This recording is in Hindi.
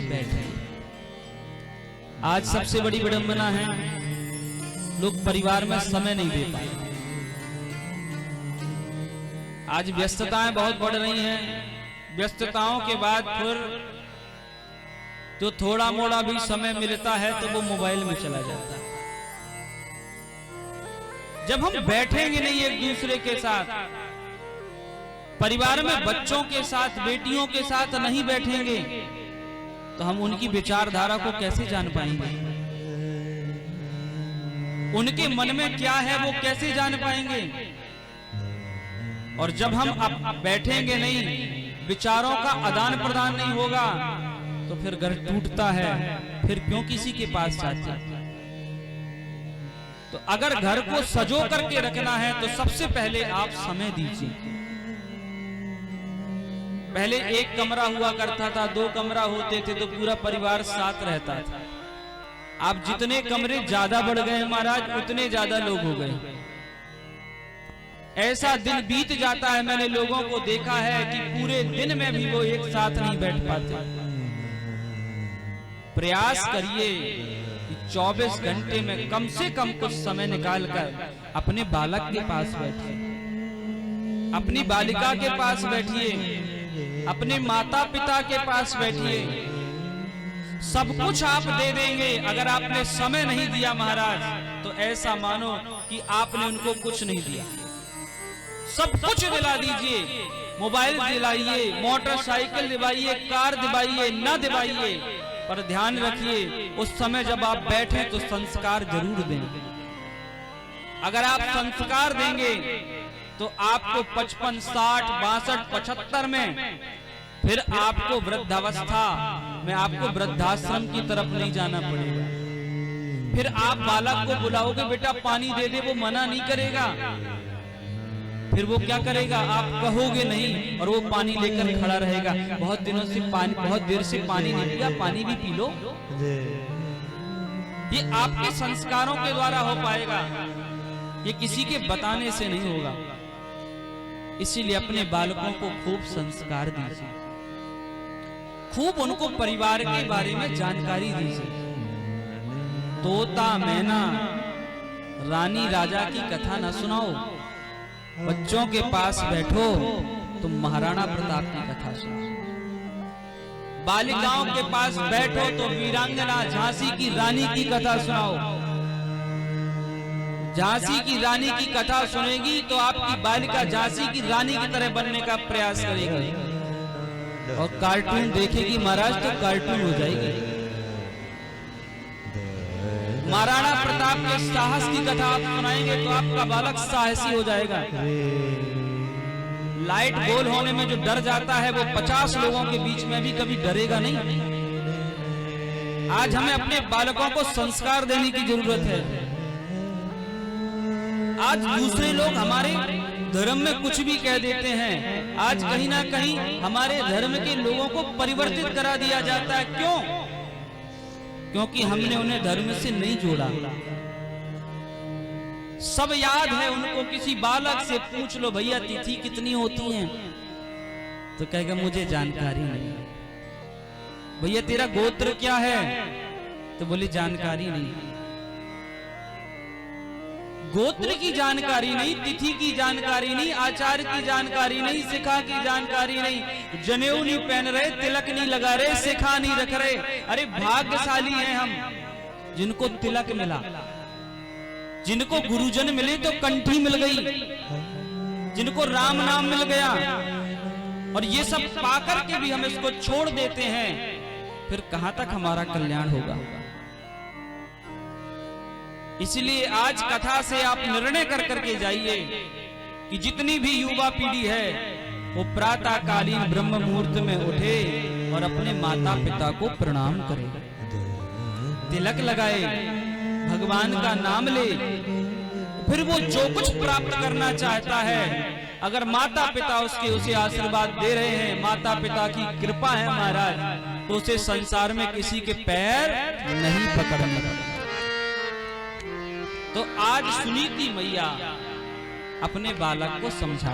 बैठे। आज सबसे बड़ी विडंबना है, लोग परिवार में समय नहीं दे पाए। आज व्यस्तताएं बहुत बढ़ रही हैं। व्यस्तताओं के बाद फिर जो थोड़ा मोड़ा भी समय मिलता है तो वो मोबाइल में चला जाता है। जब हम बैठेंगे नहीं एक दूसरे के साथ, परिवार में बच्चों के साथ, बेटियों के साथ नहीं बैठेंगे तो हम उनकी विचारधारा को कैसे जान पाएंगे? उनके मन में क्या है वो कैसे जान पाएंगे? और जब हम अब बैठेंगे नहीं, विचारों का आदान प्रदान नहीं होगा तो फिर घर टूटता है। फिर क्यों किसी के पास जाते? तो अगर घर को सजो करके रखना है तो सबसे पहले आप समय दीजिए। पहले एक कमरा हुआ करता था, 2 कमरा होते थे तो पूरा परिवार साथ रहता था। आप जितने कमरे ज्यादा बढ़ गए महाराज, उतने ज्यादा लोग हो गए। ऐसा दिन बीत जाता है, मैंने लोगों को देखा है कि पूरे दिन में भी वो एक साथ नहीं बैठ पाते। प्रयास करिए कि 24 घंटे में कम से कम कुछ समय निकालकर अपने बालक के पास बैठिए, अपनी बालिका के पास बैठिए, अपने माता पिता के पास बैठिए। सब कुछ आप दे देंगे, अगर आपने समय नहीं दिया महाराज तो ऐसा मानो कि आपने उनको कुछ नहीं दिया। सब कुछ दिला दीजिए, मोबाइल दिलाइए, मोटरसाइकिल दिवाइए, कार दिवाइए, न दिवाइए, पर ध्यान रखिए उस समय जब आप बैठे तो संस्कार जरूर दें। अगर आप संस्कार देंगे तो आपको 55, 60, 62, 75 में फिर आपको वृद्धावस्था में आपको वृद्धाश्रम की तरफ नहीं जाना पड़ेगा। फिर आप बालक को बुलाओगे, बेटा पानी दे दे, वो मना नहीं करेगा। फिर वो क्या करेगा? आप कहोगे नहीं और वो पानी लेकर खड़ा रहेगा। बहुत दिनों से पानी, बहुत देर से पानी नहीं पिया, पानी भी पी लो। ये आपके संस्कारों के द्वारा हो पाएगा, ये किसी के बताने से नहीं होगा। इसीलिए अपने बालकों को खूब संस्कार दीजिए, खूब उनको परिवार के बारे में जानकारी दीजिए। तोता मैना रानी राजा की कथा न सुनाओ, बच्चों के पास बैठो तो महाराणा प्रताप की कथा सुनाओ। बालिकाओं के पास बैठो तो वीरांगना झांसी की रानी की कथा सुनाओ। झांसी की रानी की कथा सुनेगी तो आपकी बालिका झांसी की रानी की तरह बनने का प्रयास करेगी। और कार्टून देखेगी महाराज तो कार्टून हो जाएगी। महाराणा प्रताप के साहस की कथा आप सुनाएंगे तो आपका बालक साहसी हो जाएगा। लाइट गोल होने में जो डर जाता है वो 50 लोगों के बीच में भी कभी डरेगा नहीं। आज हमें अपने बालकों को संस्कार देने की जरूरत है। आज दूसरे लोग हमारे धर्म में कुछ भी कह देते हैं। आज कहीं ना कहीं हमारे धर्म के लोगों को परिवर्तित करा दिया जाता है। क्यों? क्योंकि हमने उन्हें धर्म से नहीं जोड़ा। सब याद है उनको। किसी बालक से पूछ लो भैया तिथि कितनी होती है तो कहेगा मुझे जानकारी नहीं। भैया तेरा गोत्र क्या है तो बोले जानकारी नहीं। गोत्र की जानकारी नहीं, तिथि की जानकारी नहीं, आचार की जानकारी नहीं, शिखा की जानकारी नहीं, जनेऊ नहीं पहन रहे, तिलक नहीं लगा रहे, शिखा नहीं रख रहे। अरे भाग्यशाली हैं हम जिनको तिलक मिला, जिनको गुरुजन मिले तो कंठी मिल गई, जिनको राम नाम मिल गया। और ये सब पाकर के भी हम इसको छोड़ देते हैं, फिर कहां तक हमारा कल्याण होगा? इसलिए आज कथा से आप निर्णय कर करके जाइए कि जितनी भी युवा पीढ़ी है वो प्रातः कालीन ब्रह्म मुहूर्त में उठे और अपने माता पिता को प्रणाम करे, तिलक लगाए, भगवान का नाम ले। फिर वो जो कुछ प्राप्त करना चाहता है, अगर माता पिता उसे आशीर्वाद दे रहे हैं, माता पिता की कृपा है महाराज, तो उसे संसार में किसी के पैर नहीं पकड़ने। तो आज सुनीति मैया अपने बालक को समझा